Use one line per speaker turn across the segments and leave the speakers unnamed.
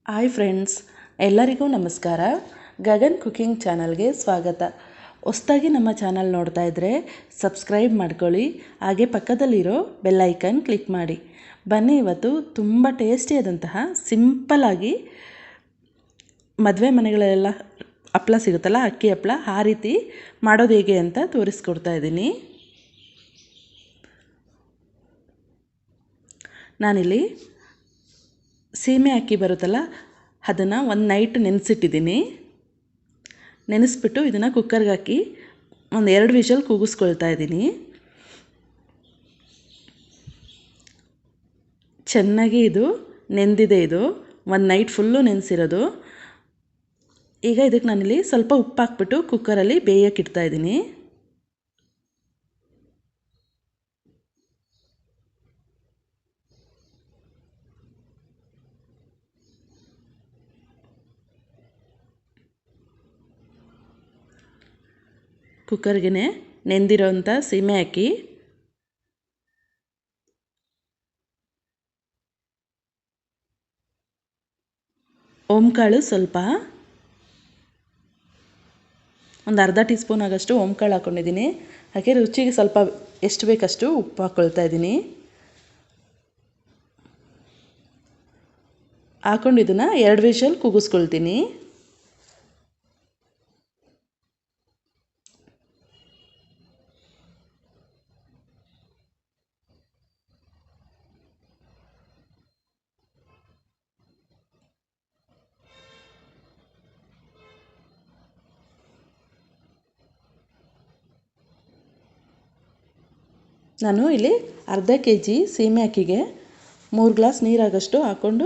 Hi friends, ಎಲ್ಲರಿಗೂ ನಮಸ್ಕಾರ. Gagan cooking ಚಾನಲ್ಗೆ ಸ್ವಾಗತ. ಹೊಸದಾಗಿ ನಮ್ಮ ಚಾನಲ್ ನೋಡ್ತಾ ಇದ್ದರೆ ಸಬ್ಸ್ಕ್ರೈಬ್ ಮಾಡ್ಕೊಳ್ಳಿ, ಹಾಗೆ ಪಕ್ಕದಲ್ಲಿರೋ ಬೆಲ್ ಐಕನ್ ಕ್ಲಿಕ್ ಮಾಡಿ. ಬನ್ನಿ, ಇವತ್ತು ತುಂಬ ಟೇಸ್ಟಿಯಾದಂತಹ ಸಿಂಪಲ್ಲಾಗಿ ಮದುವೆ ಮನೆಗಳಲ್ಲೆಲ್ಲ ಹಪ್ಪಳ ಸಿಗುತ್ತಲ್ಲ, ಅಕ್ಕಿ ಹಪ್ಪಳ, ಆ ರೀತಿ ಮಾಡೋದು ಹೇಗೆ ಅಂತ ತೋರಿಸ್ಕೊಡ್ತಾ ಇದ್ದೀನಿ. ನಾನಿಲ್ಲಿ ಸೀಮೆ ಅಕ್ಕಿ ಬರುತ್ತಲ್ಲ, ಅದನ್ನು ಒಂದು ನೈಟ್ ನೆನೆಸಿಟ್ಟಿದ್ದೀನಿ. ನೆನೆಸ್ಬಿಟ್ಟು ಇದನ್ನು ಕುಕ್ಕರ್ಗೆ ಹಾಕಿ ಒಂದು 2 ವಿಷಲ್ ಕೂಗಿಸ್ಕೊಳ್ತಾ ಇದ್ದೀನಿ. ಚೆನ್ನಾಗಿ ಇದು ನೆಂದಿದೆ. ಇದು ಒಂದು ನೈಟ್ ಫುಲ್ಲು ನೆನೆಸಿರೋದು. ಈಗ ಇದಕ್ಕೆ ನಾನಿಲ್ಲಿ ಸ್ವಲ್ಪ ಉಪ್ಪು ಹಾಕ್ಬಿಟ್ಟು ಕುಕ್ಕರಲ್ಲಿ ಬೇಯಕ್ಕೆ ಇಡ್ತಾ ಇದ್ದೀನಿ. ಕುಕ್ಕರ್ಗೆ ನೆಂದಿರೋಂಥ ಸೀಮೆ ಅಕ್ಕಿ, ಓಂಕಾಳು ಸ್ವಲ್ಪ, ಒಂದು ಅರ್ಧ ಟೀ ಸ್ಪೂನ್ ಆಗೋಷ್ಟು ಓಂಕಾಳು ಹಾಕ್ಕೊಂಡಿದ್ದೀನಿ. ಹಾಗೆ ರುಚಿಗೆ ಸ್ವಲ್ಪ ಎಷ್ಟು ಬೇಕಷ್ಟು ಉಪ್ಪು ಹಾಕ್ಕೊಳ್ತಾ ಇದ್ದೀನಿ. ಹಾಕ್ಕೊಂಡು ಇದನ್ನು 2 ವಿಷಲ್ ಕೂಗಿಸ್ಕೊಳ್ತೀನಿ. ನಾನು ಇಲ್ಲಿ ಅರ್ಧ kg ಸೀಮೆ ಅಕ್ಕಿಗೆ 3 ಗ್ಲಾಸ್ ನೀರಾಗಷ್ಟು ಹಾಕ್ಕೊಂಡು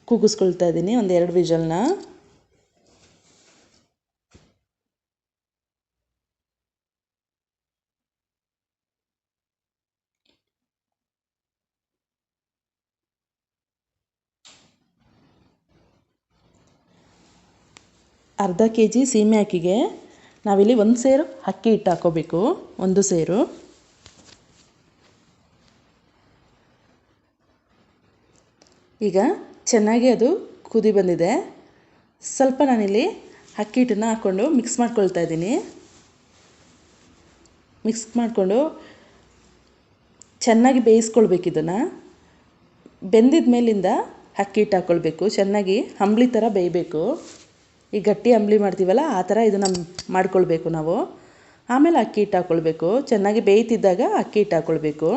ಕೂಗಿಸ್ಕೊಳ್ತಾ ಇದ್ದೀನಿ, ಒಂದು 2 ವಿಷಲ್ನ. ಅರ್ಧ kg ಸೀಮೆ ಅಕ್ಕಿಗೆ ನಾವಿಲ್ಲಿ 1 ಸೇರು ಅಕ್ಕಿ ಹಿಟ್ಟು ಹಾಕ್ಕೋಬೇಕು, 1 ಸೇರು. ಈಗ ಚೆನ್ನಾಗಿ ಅದು ಕುದಿ ಬಂದಿದೆ. ಸ್ವಲ್ಪ ನಾನಿಲ್ಲಿ ಅಕ್ಕಿ ಹಿಟ್ಟನ್ನು ಹಾಕ್ಕೊಂಡು ಮಿಕ್ಸ್ ಮಾಡ್ಕೊಳ್ತಾ ಇದ್ದೀನಿ. ಮಿಕ್ಸ್ ಮಾಡಿಕೊಂಡು ಚೆನ್ನಾಗಿ ಬೇಯಿಸ್ಕೊಳ್ಬೇಕು. ಇದನ್ನು ಬೆಂದಿದ ಮೇಲಿಂದ ಅಕ್ಕಿ ಹಿಟ್ಟು ಹಾಕ್ಕೊಳ್ಬೇಕು. ಚೆನ್ನಾಗಿ ಅಂಬ್ಲಿ ಥರ ಬೇಯಬೇಕು. ಈ ಗಟ್ಟಿ ಅಂಬ್ಲಿ ಮಾಡ್ತೀವಲ್ಲ, ಆ ಥರ ಇದನ್ನು ಮಾಡ್ಕೊಳ್ಬೇಕು ನಾವು. ಆಮೇಲೆ ಅಕ್ಕಿ ಹಿಟ್ಟು ಹಾಕ್ಕೊಳ್ಬೇಕು. ಚೆನ್ನಾಗಿ ಬೇಯ್ತಿದ್ದಾಗ ಅಕ್ಕಿ ಹಿಟ್ಟು ಹಾಕ್ಕೊಳ್ಬೇಕು.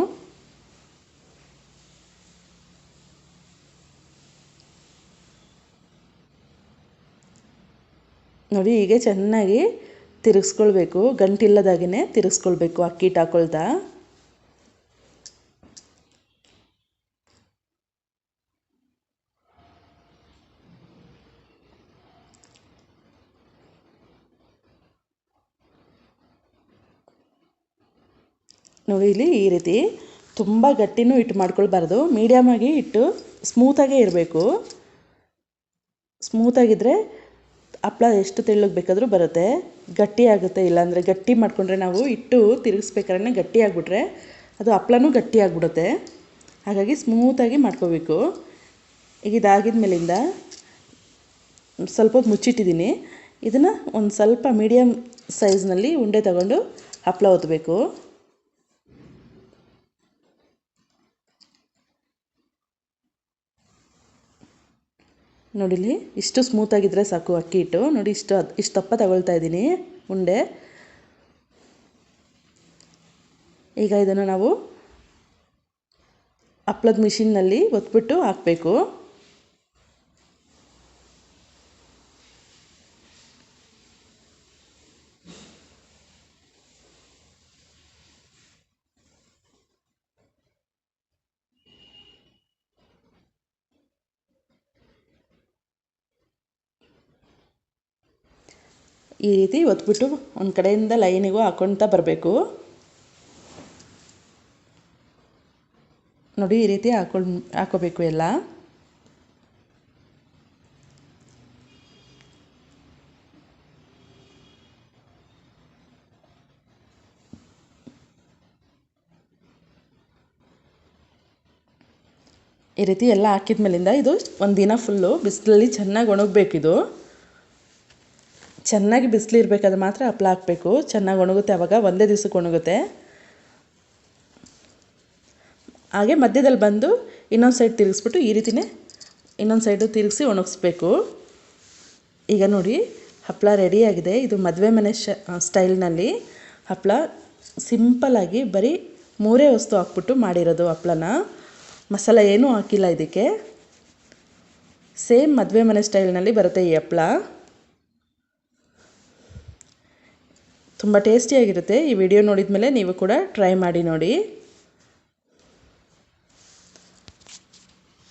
ನೋಡಿ, ಹೀಗೆ ಚೆನ್ನಾಗಿ ತಿರುಗಿಸ್ಕೊಳ್ಬೇಕು. ಗಂಟಿಲ್ಲದಾಗೇ ತಿರುಗಿಸ್ಕೊಳ್ಬೇಕು ಅಕ್ಕಿ ಹಿಟ್ಟು ಹಾಕ್ಕೊಳ್ತಾ. ನೋಡಿ, ಇಲ್ಲಿ ಈ ರೀತಿ ತುಂಬ ಗಟ್ಟಿನೂ ಹಿಟ್ಟು ಮಾಡ್ಕೊಳ್ಬಾರ್ದು, ಮೀಡಿಯಮಾಗಿ ಹಿಟ್ಟು ಸ್ಮೂತಾಗೇ ಇರಬೇಕು. ಸ್ಮೂತಾಗಿದ್ದರೆ ಹಪ್ಪಳ ಎಷ್ಟು ತೆಳ್ಳಗೆ ಬೇಕಾದರೂ ಬರುತ್ತೆ. ಗಟ್ಟಿ ಆಗುತ್ತೆ, ಇಲ್ಲಾಂದರೆ ಗಟ್ಟಿ ಮಾಡಿಕೊಂಡ್ರೆ ನಾವು ಹಿಟ್ಟು ತಿರುಗಿಸ್ಬೇಕಾದ್ರೆ ಗಟ್ಟಿ ಆಗಿಬಿಟ್ರೆ ಅದು ಹಪ್ಪಳನೂ ಗಟ್ಟಿ ಆಗಿಬಿಡುತ್ತೆ. ಹಾಗಾಗಿ ಸ್ಮೂತಾಗಿ ಮಾಡ್ಕೋಬೇಕು. ಈಗ ಇದಾಗಿದ ಮೇಲಿಂದ ಸ್ವಲ್ಪ ಹೊತ್ತು ಮುಚ್ಚಿಟ್ಟಿದ್ದೀನಿ. ಇದನ್ನು ಒಂದು ಸ್ವಲ್ಪ ಮೀಡಿಯಮ್ ಸೈಜ್ನಲ್ಲಿ ಉಂಡೆ ತಗೊಂಡು ಹಪ್ಪಳ ಒತ್ತಬೇಕು. ನೋಡಿಲಿ, ಇಷ್ಟು ಸ್ಮೂತಾಗಿದ್ದರೆ ಸಾಕು ಅಕ್ಕಿ ಹಿಟ್ಟು. ನೋಡಿ, ಇಷ್ಟು ದಪ್ಪ ತಗೊಳ್ತಾ ಇದ್ದೀನಿ ಉಂಡೆ. ಈಗ ಇದನ್ನು ನಾವು ಹಪ್ಪಳದ ಮಿಷಿನ್ನಲ್ಲಿ ಒತ್ಬಿಟ್ಟು ಹಾಕಬೇಕು. ಈ ರೀತಿ ಒತ್ಬಿಟ್ಟು ಒಂದು ಕಡೆಯಿಂದ ಲೈನಿಗೂ ಹಾಕ್ಕೊಳ್ತಾ ಬರಬೇಕು. ನೋಡಿ, ಈ ರೀತಿ ಹಾಕೋಬೇಕು ಎಲ್ಲ. ಈ ರೀತಿ ಎಲ್ಲ ಹಾಕಿದ ಮೇಲಿಂದ ಇದು ಒಂದು ದಿನ ಫುಲ್ಲು ಬಿಸಿಲಲ್ಲಿ ಚೆನ್ನಾಗಿ ಒಣಗಬೇಕಿದು. ಚೆನ್ನಾಗಿ ಬಿಸಿಲು ಇರಬೇಕಾದ್ರೆ ಮಾತ್ರ ಹಪ್ಪಳ ಹಾಕಬೇಕು. ಚೆನ್ನಾಗಿ ಒಣಗುತ್ತೆ, ಆವಾಗ ಒಂದೇ ದಿವಸಕ್ಕೆ ಒಣಗುತ್ತೆ. ಹಾಗೆ ಮಧ್ಯದಲ್ಲಿ ಬಂದು ಇನ್ನೊಂದು ಸೈಡ್ ತಿರುಗಿಸ್ಬಿಟ್ಟು ಈ ರೀತಿಯೇ ಇನ್ನೊಂದು ಸೈಡು ತಿರುಗಿಸಿ ಒಣಗಿಸ್ಬೇಕು. ಈಗ ನೋಡಿ ಹಪ್ಪಳ ರೆಡಿಯಾಗಿದೆ. ಇದು ಮದುವೆ ಮನೆ ಸ್ಟೈಲ್ನಲ್ಲಿ ಹಪ್ಪಳ ಸಿಂಪಲ್ಲಾಗಿ ಬರೀ 3 ವಸ್ತು ಹಾಕ್ಬಿಟ್ಟು ಮಾಡಿರೋದು ಹಪ್ಪಳನ. ಮಸಾಲ ಏನೂ ಹಾಕಿಲ್ಲ ಇದಕ್ಕೆ. ಸೇಮ್ ಮದುವೆ ಮನೆ ಸ್ಟೈಲ್ನಲ್ಲಿ ಬರುತ್ತೆ ಈ ಹಪ್ಪಳ. ತುಂಬ ಟೇಸ್ಟಿಯಾಗಿರುತ್ತೆ. ಈ ವಿಡಿಯೋ ನೋಡಿದ ಮೇಲೆ ನೀವು ಕೂಡ ಟ್ರೈ ಮಾಡಿ ನೋಡಿ.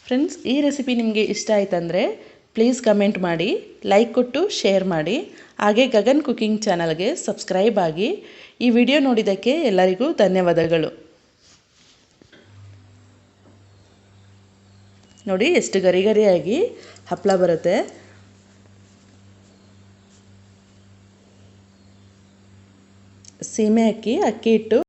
ಫ್ರೆಂಡ್ಸ್, ಈ ರೆಸಿಪಿ ನಿಮಗೆ ಇಷ್ಟ ಆಯ್ತಂದರೆ ಪ್ಲೀಸ್ ಕಮೆಂಟ್ ಮಾಡಿ, ಲೈಕ್ ಕೊಟ್ಟು ಶೇರ್ ಮಾಡಿ. ಹಾಗೆ ಗಗನ್ ಕುಕಿಂಗ್ ಚಾನಲ್ಗೆ ಸಬ್ಸ್ಕ್ರೈಬ್ ಆಗಿ. ಈ ವಿಡಿಯೋ ನೋಡಿದ್ದಕ್ಕೆ ಎಲ್ಲರಿಗೂ ಧನ್ಯವಾದಗಳು. ನೋಡಿ ಎಷ್ಟು ಗರಿ ಗರಿಯಾಗಿ ಹಪ್ಪಳ ಬರುತ್ತೆ. ಸೀಮೆ ಅಕ್ಕಿ ಹಿಟ್ಟು